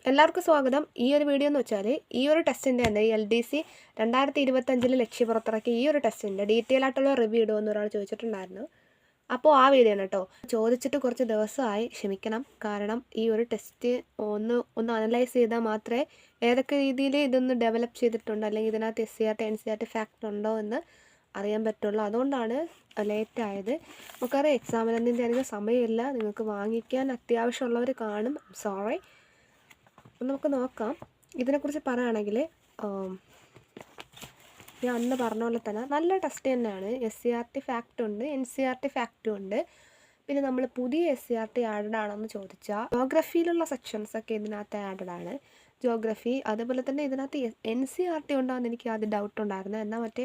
എല്ലാവർക്കും സ്വാഗതം. ഈ ഒരു വീഡിയോ എന്ന് വെച്ചാൽ ഈ ഒരു ടെസ്റ്റിൻ്റെ തന്നെ LDC 2025 ലക്ഷ്യപ്പുറത്തിറക്കി ഈ ഒരു ടെസ്റ്റിൻ്റെ ഡീറ്റെയിൽ ആയിട്ടുള്ള റിവ്യൂ ഇടുമെന്ന് ഒരാൾ ചോദിച്ചിട്ടുണ്ടായിരുന്നു. അപ്പോൾ ആ വീഡിയോ ആണ് കേട്ടോ. ചോദിച്ചിട്ട് കുറച്ച് ദിവസമായി, ക്ഷമിക്കണം. കാരണം ഈ ഒരു ടെസ്റ്റ് ഒന്ന് അനലൈസ് ചെയ്താൽ മാത്രമേ ഏതൊക്കെ രീതിയിൽ ഇതൊന്ന് ഡെവലപ്പ് ചെയ്തിട്ടുണ്ട് അല്ലെങ്കിൽ ഇതിനകത്ത് SCRT NCRT ഫാക്ട് ഉണ്ടോ എന്ന് അറിയാൻ പറ്റുള്ളൂ. അതുകൊണ്ടാണ് ലേറ്റായത്. നമുക്കറിയാം എക്സാമിനൊന്നും അധികം സമയമില്ല. നിങ്ങൾക്ക് വാങ്ങിക്കാൻ അത്യാവശ്യമുള്ളവർ കാണും. സോറി. നമുക്ക് നോക്കാം. ഇതിനെക്കുറിച്ച് പറയുകയാണെങ്കിൽ ഞാൻ അന്ന് പറഞ്ഞ പോലെ തന്നെ നല്ല ടെസ്റ്റ് തന്നെയാണ്. SCRT ഫാക്റ്റും ഉണ്ട്, NCRT ഫാക്റ്റും ഉണ്ട്. പിന്നെ നമ്മൾ പുതിയ SCRT ആഡഡ് ആണോ എന്ന് ചോദിച്ചാൽ ജോഗ്രഫിയിലുള്ള സെക്ഷൻസൊക്കെ ഇതിനകത്ത് ആഡഡ് ആണ്. ജോഗ്രഫി അതുപോലെ തന്നെ ഇതിനകത്ത് NCRT ഉണ്ടോ എന്ന് എനിക്ക് ആദ്യം ഡൗട്ട് ഉണ്ടായിരുന്നു. എന്നാൽ മറ്റേ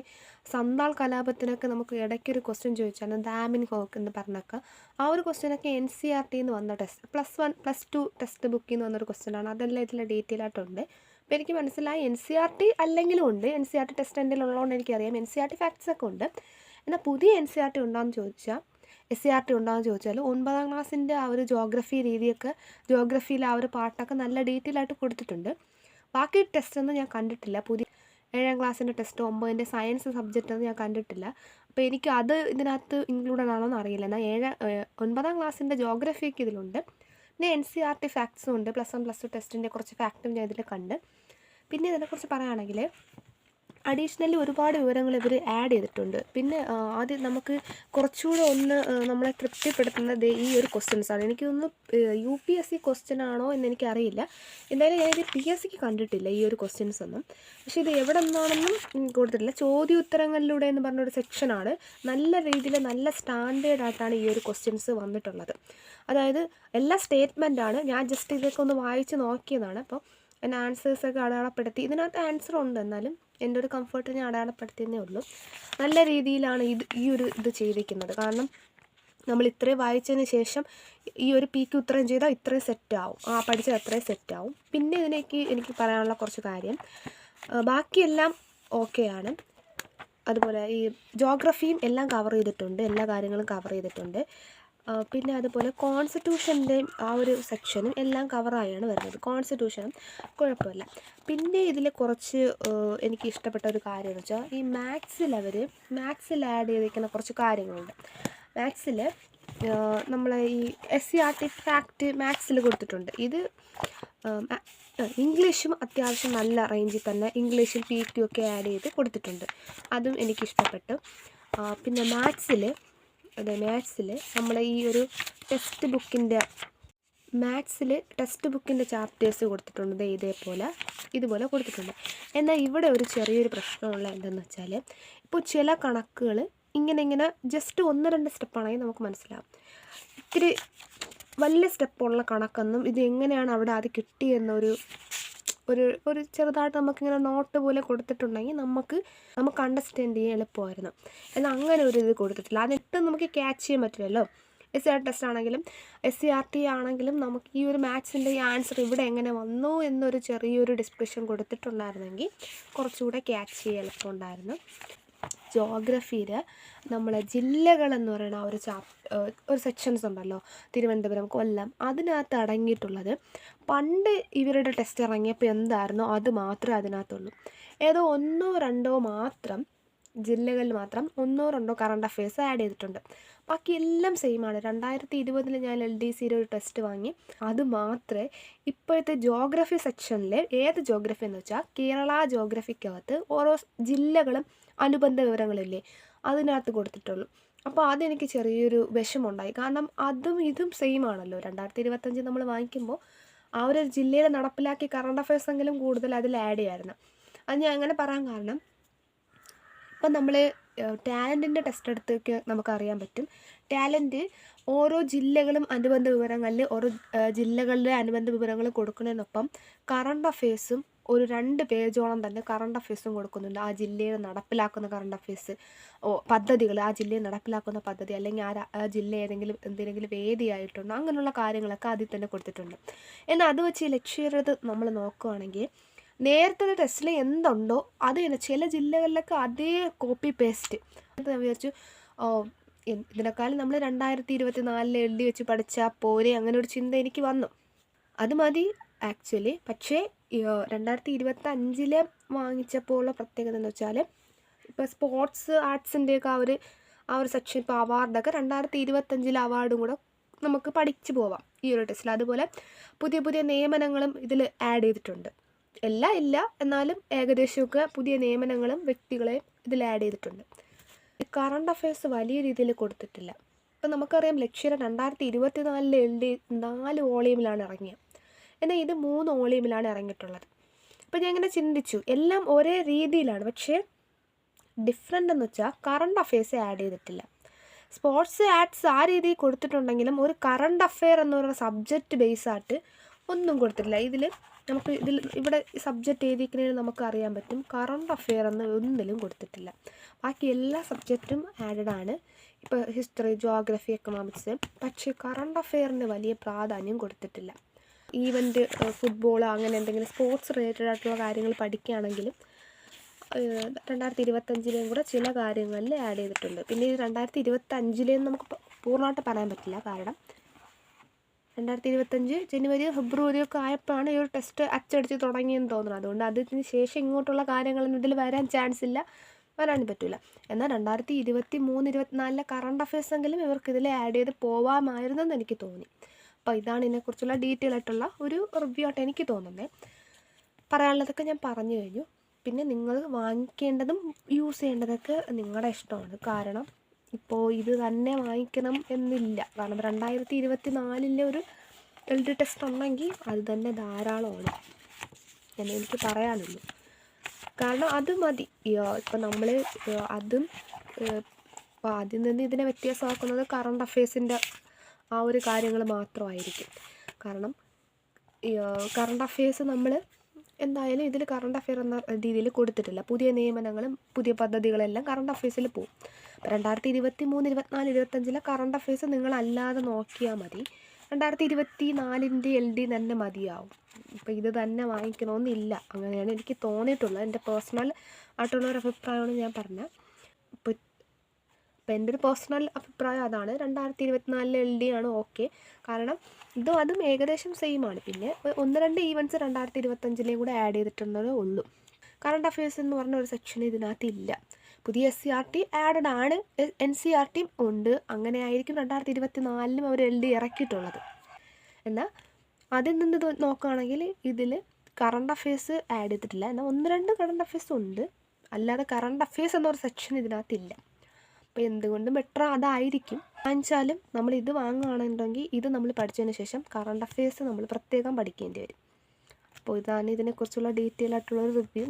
സന്താൾ കലാപത്തിനൊക്കെ നമുക്ക് ഇടയ്ക്കൊരു ക്വസ്റ്റ്യൻ ചോദിച്ചാൽ ദാമിൻ ഹോക്ക് എന്ന് പറഞ്ഞൊക്കെ ആ ഒരു ക്വസ്റ്റ്യനൊക്കെ NCRT എന്ന് വന്ന ടെസ്റ്റ് +1 +2 ടെക്സ്റ്റ് ബുക്കിൽ നിന്ന് വന്നൊരു ക്വസ്റ്റ്യനാണ്. അതെല്ലാം ഇതിൽ ഡീറ്റെയിൽ ആയിട്ടുണ്ട്. അപ്പോൾ എനിക്ക് മനസ്സിലായി NCRT അല്ലെങ്കിലും ഉണ്ട്. NCRT ടെസ്റ്റ് എൻ്റെ ഉള്ളതുകൊണ്ട് എനിക്കറിയാം NCRT ഫാക്ട്സ് ഒക്കെ ഉണ്ട്. എന്നാൽ പുതിയ NCRT ഉണ്ടോയെന്ന് ചോദിച്ചാൽ SCRT ഉണ്ടോയെന്ന് ചോദിച്ചാൽ 9ാം ക്ലാസ്സിൻ്റെ ആ ഒരു ജോഗ്രഫി രീതിയൊക്കെ, ജോഗ്രഫിയിൽ ആ ഒരു പാട്ടൊക്കെ നല്ല ഡീറ്റെയിൽ ആയിട്ട് കൊടുത്തിട്ടുണ്ട്. ബാക്കി ടെസ്റ്റൊന്നും ഞാൻ കണ്ടിട്ടില്ല. പുതിയ 7ാം ക്ലാസ്സിൻ്റെ ടെസ്റ്റ് 9ൻ്റെ സയൻസ് സബ്ജക്റ്റൊന്നും ഞാൻ കണ്ടിട്ടില്ല. അപ്പോൾ എനിക്ക് അത് ഇതിനകത്ത് ഇൻക്ലൂഡഡ് ആണോ എന്ന് അറിയില്ല. എന്നാൽ 9ാം ക്ലാസ്സിൻ്റെ ജോഗ്രഫിയൊക്കെ ഇതിലുണ്ട്. പിന്നെ NCRT ഫാക്ട്സും ഉണ്ട്. +1 +2 ടെസ്റ്റിൻ്റെ കുറച്ച് ഫാക്റ്റും ഞാൻ ഇതിൽ കണ്ട്. പിന്നെ ഇതിനെക്കുറിച്ച് പറയുകയാണെങ്കിൽ അഡീഷണലി ഒരുപാട് വിവരങ്ങൾ ഇവർ ആഡ് ചെയ്തിട്ടുണ്ട്. പിന്നെ ആദ്യം നമുക്ക് കുറച്ചുകൂടെ ഒന്ന് നമ്മളെ തൃപ്തിപ്പെടുത്തുന്നത് ഈ ഒരു ക്വസ്റ്റ്യൻസാണ്. എനിക്കൊന്ന് UPSC ക്വസ്റ്റ്യൻ ആണോ എന്ന് എനിക്കറിയില്ല. എന്തായാലും ഞാനിത് PSCക്ക് കണ്ടിട്ടില്ല ഈ ഒരു ക്വസ്റ്റ്യൻസ് ഒന്നും. പക്ഷേ ഇത് എവിടെ നിന്നാണെന്നും കൊടുത്തിട്ടില്ല. ചോദ്യോത്തരങ്ങളിലൂടെ എന്ന് പറഞ്ഞൊരു സെക്ഷനാണ്. നല്ല രീതിയിൽ നല്ല സ്റ്റാൻഡേർഡ് ആയിട്ടാണ് ഈ ഒരു ക്വസ്റ്റ്യൻസ് വന്നിട്ടുള്ളത്. അതായത് എല്ലാ സ്റ്റേറ്റ്മെൻറ്റാണ്. ഞാൻ ജസ്റ്റ് ഇതൊക്കെ ഒന്ന് വായിച്ച് നോക്കിയതാണ്. അപ്പോൾ എൻ്റെ ആൻസേഴ്സൊക്കെ അടയാളപ്പെടുത്തി. ഇതിനകത്ത് ആൻസർ ഉണ്ട്, എന്നാലും എൻ്റെ ഒരു കംഫർട്ടിനെ അടയാളപ്പെടുത്തിയതേ ഉള്ളൂ. നല്ല രീതിയിലാണ് ഈ ഒരു ഇത് ചെയ്തിരിക്കുന്നത്. കാരണം നമ്മൾ ഇത്രയും വായിച്ചതിന് ശേഷം ഈ ഒരു PQ ഇത്രയും ചെയ്താൽ ഇത്രയും സെറ്റാവും, പഠിച്ചത് അത്രയും സെറ്റാവും. പിന്നെ എനിക്ക് പറയാനുള്ള കുറച്ച് കാര്യം, ബാക്കിയെല്ലാം ഓക്കെയാണ്. അതുപോലെ ഈ ജോഗ്രഫിയും എല്ലാം കവർ ചെയ്തിട്ടുണ്ട്, എല്ലാ കാര്യങ്ങളും കവർ ചെയ്തിട്ടുണ്ട്. പിന്നെ അതുപോലെ കോൺസ്റ്റിറ്റ്യൂഷൻ്റെയും ആ ഒരു സെക്ഷനും എല്ലാം കവറായാണ് വരുന്നത്. കോൺസ്റ്റിറ്റ്യൂഷനും കുഴപ്പമില്ല. പിന്നെ ഇതിൽ കുറച്ച് എനിക്ക് ഇഷ്ടപ്പെട്ട ഒരു കാര്യം എന്ന് വെച്ചാൽ ഈ മാത്സിൽ ആഡ് ചെയ്തിരിക്കുന്ന കുറച്ച് കാര്യങ്ങളുണ്ട്. മാത്സിൽ നമ്മളെ ഈ SCRT ഫാക്റ്റ് മാത്സിൽ കൊടുത്തിട്ടുണ്ട്. ഇത് ഇംഗ്ലീഷും അത്യാവശ്യം നല്ല റേഞ്ചിൽ തന്നെ ഇംഗ്ലീഷിൽ PQ ഒക്കെ ആഡ് ചെയ്ത് കൊടുത്തിട്ടുണ്ട്. അതും എനിക്കിഷ്ടപ്പെട്ടു. പിന്നെ മാത്സിൽ നമ്മൾ ഈ ഒരു ടെക്സ്റ്റ് ബുക്കിൻ്റെ ചാപ്റ്റേഴ്സ് കൊടുത്തിട്ടുണ്ട്. ഇതുപോലെ കൊടുത്തിട്ടുണ്ട്. എന്നാൽ ഇവിടെ ഒരു ചെറിയൊരു പ്രശ്നമുള്ള എന്തെന്ന് വെച്ചാൽ, ഇപ്പോൾ ചില കണക്കുകൾ ഇങ്ങനെ ജസ്റ്റ് 1-2 സ്റ്റെപ്പാണെങ്കിൽ നമുക്ക് മനസ്സിലാവും. ഇത്തിരി വലിയ സ്റ്റെപ്പുള്ള കണക്കൊന്നും ഇത് എങ്ങനെയാണ് അവിടെ അത് കിട്ടിയെന്നൊരു ഒരു ചെറുതായിട്ട് നമുക്കിങ്ങനെ നോട്ട് പോലെ കൊടുത്തിട്ടുണ്ടെങ്കിൽ നമുക്ക് അണ്ടർസ്റ്റാൻഡ് ചെയ്യാൻ എളുപ്പമായിരുന്നു. എന്നാൽ അങ്ങനെ ഒരു ഇത് കൊടുത്തിട്ടില്ല. അതിട്ട് നമുക്ക് ക്യാച്ച് ചെയ്യാൻ പറ്റില്ലല്ലോ. SCRT ടെസ്റ്റ് ആണെങ്കിലും SCRT ആണെങ്കിലും നമുക്ക് ഈ ഒരു മാത്സിൻ്റെ ഈ ആൻസർ ഇവിടെ എങ്ങനെ വന്നു എന്നൊരു ചെറിയൊരു ഡിസ്കഷൻ കൊടുത്തിട്ടുണ്ടായിരുന്നെങ്കിൽ കുറച്ചുകൂടെ ക്യാച്ച് ചെയ്യാൻ എളുപ്പമുണ്ടായിരുന്നു. ജോഗ്രഫിയിൽ നമ്മളെ ജില്ലകളെന്ന് പറയുന്ന ഒരു സെക്ഷൻസ് ഉണ്ടല്ലോ, തിരുവനന്തപുരം, കൊല്ലം, അതിനകത്ത് അടങ്ങിയിട്ടുള്ളത് പണ്ട് ഇവരുടെ ടെസ്റ്റ് ഇറങ്ങിയപ്പോൾ എന്തായിരുന്നോ അത് മാത്രമേ അതിനകത്തുള്ളൂ. ഏതോ 1-2 മാത്രം ജില്ലകളിൽ മാത്രം 1-2 കറണ്ട് അഫയേഴ്സ് ആഡ് ചെയ്തിട്ടുണ്ട്. ബാക്കി എല്ലാം സെയിമാണ്. 2020 ഞാൻ LDCയുടെ ഒരു ടെസ്റ്റ് വാങ്ങി. അത് മാത്രമേ ഇപ്പോഴത്തെ ജോഗ്രഫി സെക്ഷനിൽ, ഏത് ജോഗ്രഫി എന്ന് വെച്ചാൽ കേരള ജോഗ്രഫിക്കകത്ത് ഓരോ ജില്ലകളും അനുബന്ധ വിവരങ്ങളില്ലേ അതിനകത്ത് കൊടുത്തിട്ടുള്ളൂ. അപ്പോൾ അതെനിക്ക് ചെറിയൊരു വിഷമമുണ്ടായി. കാരണം അതും ഇതും സെയിം ആണല്ലോ. 2025 നമ്മൾ വാങ്ങിക്കുമ്പോൾ ആ ഒരു ജില്ലയിൽ നടപ്പിലാക്കി കറണ്ട് അഫയേഴ്സ് എങ്കിലും കൂടുതൽ അതിൽ ആഡ് ചെയ്യാമായിരുന്നു. അത് ഞാൻ അങ്ങനെ പറയാൻ കാരണം, ഇപ്പം നമ്മൾ ടാലൻറ്റിൻ്റെ ടെസ്റ്റ് എടുത്തൊക്കെ നമുക്കറിയാൻ പറ്റും. ടാലൻറ്റ് ഓരോ ജില്ലകളും അനുബന്ധ വിവരങ്ങളിൽ ഓരോ ജില്ലകളിലെ അനുബന്ധ വിവരങ്ങൾ കൊടുക്കുന്നതിനൊപ്പം കറണ്ട് അഫയേഴ്സും ഒരു 2 പേജോളം തന്നെ കറണ്ട് അഫയേഴ്സും കൊടുക്കുന്നുണ്ട്. ആ ജില്ലയിൽ നടപ്പിലാക്കുന്ന കറണ്ട് അഫയേഴ്സ്, പദ്ധതികൾ, ആ ജില്ലയിൽ നടപ്പിലാക്കുന്ന പദ്ധതി, അല്ലെങ്കിൽ ആ ജില്ല എന്തെങ്കിലും വേദിയായിട്ടുണ്ടോ, അങ്ങനെയുള്ള കാര്യങ്ങളൊക്കെ അതിൽ തന്നെ കൊടുത്തിട്ടുണ്ട്. എന്നാൽ അത് വെച്ച് ലക്ഷ്യത നമ്മൾ നോക്കുകയാണെങ്കിൽ നേരത്തെ ടെസ്റ്റിൽ എന്തുണ്ടോ അത് തന്നെ ചില ജില്ലകളിലൊക്കെ അതേ കോപ്പി പേസ്റ്റ്. ഞാൻ വിചാരിച്ചു ഇതിനേക്കാളും നമ്മൾ 2024 എഴുതി വെച്ച് പഠിച്ചാൽ പോരെ, അങ്ങനെ ഒരു ചിന്ത എനിക്ക് വന്നു. അത് മതി. ആക്ച്വലി. പക്ഷേ 2025 വാങ്ങിച്ചപ്പോൾ ഉള്ള പ്രത്യേകത എന്ന് വെച്ചാൽ ഇപ്പോൾ സ്പോർട്സ് ആർട്സിൻ്റെയൊക്കെ ആ ഒരു സെക്ഷൻ, ഇപ്പോൾ അവാർഡൊക്കെ 2025 അവാർഡും കൂടെ നമുക്ക് പഠിച്ചു പോവാം ഈ ഒരു ടെസ്റ്റിൽ. അതുപോലെ പുതിയ പുതിയ നിയമനങ്ങളും ഇതിൽ ആഡ് ചെയ്തിട്ടുണ്ട്. എല്ലാം ഇല്ല, എന്നാലും ഏകദേശമൊക്കെ പുതിയ നിയമനങ്ങളും വ്യക്തികളെയും ഇതിൽ ആഡ് ചെയ്തിട്ടുണ്ട്. കറണ്ട് അഫയേഴ്സ് വലിയ രീതിയിൽ കൊടുത്തിട്ടില്ല. ഇപ്പം നമുക്കറിയാം ലക്ഷ്യം 2024 എഴുതി 4 വോളിയമിലാണ് ഇറങ്ങിയത്, എന്നാൽ ഇത് 3 വോളിയമിലാണ് ഇറങ്ങിയിട്ടുള്ളത്. അപ്പോൾ ഞാൻ ഇങ്ങനെ ചിന്തിച്ചു, എല്ലാം ഒരേ രീതിയിലാണ്, പക്ഷേ ഡിഫറെൻ്റ് എന്ന് വെച്ചാൽ കറണ്ട് അഫയേഴ്സ് ആഡ് ചെയ്തിട്ടില്ല. സ്പോർട്സ് ആർട്സ് ആ രീതിയിൽ കൊടുത്തിട്ടുണ്ടെങ്കിലും ഒരു കറണ്ട് അഫെയർ എന്ന് പറയുന്ന സബ്ജക്റ്റ് ബേസായിട്ട് ഒന്നും കൊടുത്തിട്ടില്ല. ഇവിടെ സബ്ജക്റ്റ് എഴുതിക്കുന്നതിന് നമുക്ക് അറിയാൻ പറ്റും, കറണ്ട് അഫെയർ എന്ന് ഒന്നിലും കൊടുത്തിട്ടില്ല. ബാക്കി എല്ലാ സബ്ജക്റ്റും ആഡഡ് ആണ്, ഇപ്പോൾ ഹിസ്റ്ററി, ജോഗ്രഫി, എക്കണോമിക്സ്. പക്ഷേ കറണ്ട് അഫെയറിന് വലിയ പ്രാധാന്യം കൊടുത്തിട്ടില്ല. ഈവൻറ്റ്, ഫുട്ബോൾ, അങ്ങനെ എന്തെങ്കിലും സ്പോർട്സ് റിലേറ്റഡ് ആയിട്ടുള്ള കാര്യങ്ങൾ പഠിക്കുകയാണെങ്കിലും 2025 കൂടെ ചില കാര്യങ്ങളിൽ ആഡ് ചെയ്തിട്ടുണ്ട്. പിന്നെ ഈ 2025 നമുക്ക് പൂർണ്ണമായിട്ട് പറയാൻ പറ്റില്ല, കാരണം 2025 ജനുവരി ഫെബ്രുവരി ഒക്കെ ആയപ്പോഴാണ് ഈ ഒരു ടെസ്റ്റ് അച്ചടിച്ച് തുടങ്ങിയെന്ന് തോന്നുന്നത്. അതുകൊണ്ട് അതിന് ശേഷം ഇങ്ങോട്ടുള്ള കാര്യങ്ങളൊന്നും ഇതിൽ വരാൻ ചാൻസ് ഇല്ല, വരാനും പറ്റില്ല. എന്നാൽ 2023-24 കറണ്ട് അഫയേഴ്സ് എങ്കിലും ഇവർക്ക് ഇതിൽ ആഡ് ചെയ്ത് പോവാമായിരുന്നെന്ന് എനിക്ക് തോന്നി. അപ്പോൾ ഇതാണ് ഇതിനെക്കുറിച്ചുള്ള ഡീറ്റെയിൽ ആയിട്ടുള്ള ഒരു റിവ്യൂ ആയിട്ട് എനിക്ക് തോന്നുന്നത്. പറയാനുള്ളതൊക്കെ ഞാൻ പറഞ്ഞു കഴിഞ്ഞു. പിന്നെ നിങ്ങൾ വാങ്ങിക്കേണ്ടതും യൂസ് ചെയ്യേണ്ടതൊക്കെ നിങ്ങളുടെ ഇഷ്ടമാണ്. കാരണം ഇപ്പോൾ ഇത് തന്നെ വാങ്ങിക്കണം എന്നില്ല. കാരണം 2024 ഒരു LD ടെസ്റ്റ് ഉണ്ടെങ്കിൽ അത് തന്നെ ധാരാളമാണ് എന്ന് എനിക്ക് പറയാനുള്ളൂ. കാരണം അത് മതി. ഇപ്പം നമ്മൾ അതും ഇപ്പോൾ അതിൽ നിന്ന് ഇതിനെ വ്യത്യാസമാക്കുന്നത് കറണ്ട് അഫയേഴ്സിൻ്റെ ആ ഒരു കാര്യങ്ങൾ മാത്രമായിരിക്കും. കാരണം കറണ്ട് അഫയേഴ്സ് നമ്മൾ എന്തായാലും ഇതിൽ കറണ്ട് അഫെയർ എന്ന രീതിയിൽ കൊടുത്തിട്ടില്ല. പുതിയ നിയമനങ്ങളും പുതിയ പദ്ധതികളെല്ലാം കറണ്ട് അഫയേഴ്സിൽ പോകും. 2023-24 25 കറണ്ട് അഫയേഴ്സ് നിങ്ങളല്ലാതെ നോക്കിയാൽ മതി. 2024 LD തന്നെ മതിയാവും. ഇപ്പോൾ ഇത് തന്നെ വാങ്ങിക്കണമെന്നില്ല, അങ്ങനെയാണ് എനിക്ക് തോന്നിയിട്ടുള്ളത്. എൻ്റെ പേഴ്സണൽ ആയിട്ടുള്ളൊരു അഭിപ്രായമാണ് ഞാൻ പറഞ്ഞത്. ഇപ്പോൾ എൻ്റെ ഒരു പേഴ്സണൽ അഭിപ്രായം അതാണ്. 2024 LD ആണ് ഓക്കെ. കാരണം അതും ഏകദേശം സെയിമാണ്. പിന്നെ 1-2 ഈവൻറ്റ്സ് 2025 കൂടെ ആഡ് ചെയ്തിട്ടുള്ളതേ ഉള്ളൂ. കറണ്ട് അഫയേഴ്സ് എന്ന് പറഞ്ഞ ഒരു സെക്ഷൻ ഇതിനകത്ത് ഇല്ല. പുതിയ SCERT ആഡഡ് ആണ്, NCERT ഉണ്ട്. അങ്ങനെ ആയിരിക്കും 2024 അവർ LD ഇറക്കിയിട്ടുള്ളത്. എന്നാൽ അതിൽ നിന്ന് നോക്കുകയാണെങ്കിൽ ഇതിൽ കറണ്ട് അഫയേഴ്സ് ആഡ് ചെയ്തിട്ടില്ല. എന്നാൽ 1-2 കറണ്ട് അഫയേഴ്സ് ഉണ്ട്, അല്ലാതെ കറണ്ട് അഫയേഴ്സ് എന്നൊരു സെക്ഷൻ ഇതിനകത്തില്ല. അപ്പോൾ എന്തുകൊണ്ടും ബെറ്റർ അതായിരിക്കും. വാങ്ങിച്ചാലും നമ്മൾ ഇത് വാങ്ങുകയാണെന്നുണ്ടെങ്കിൽ ഇത് നമ്മൾ പഠിച്ചതിന് ശേഷം കറണ്ട് അഫയേഴ്സ് നമ്മൾ പ്രത്യേകം പഠിക്കേണ്ടി വരും. അപ്പോൾ ഇതാണ് ഇതിനെക്കുറിച്ചുള്ള ഡീറ്റെയിൽ ആയിട്ടുള്ളൊരു റിവ്യൂ.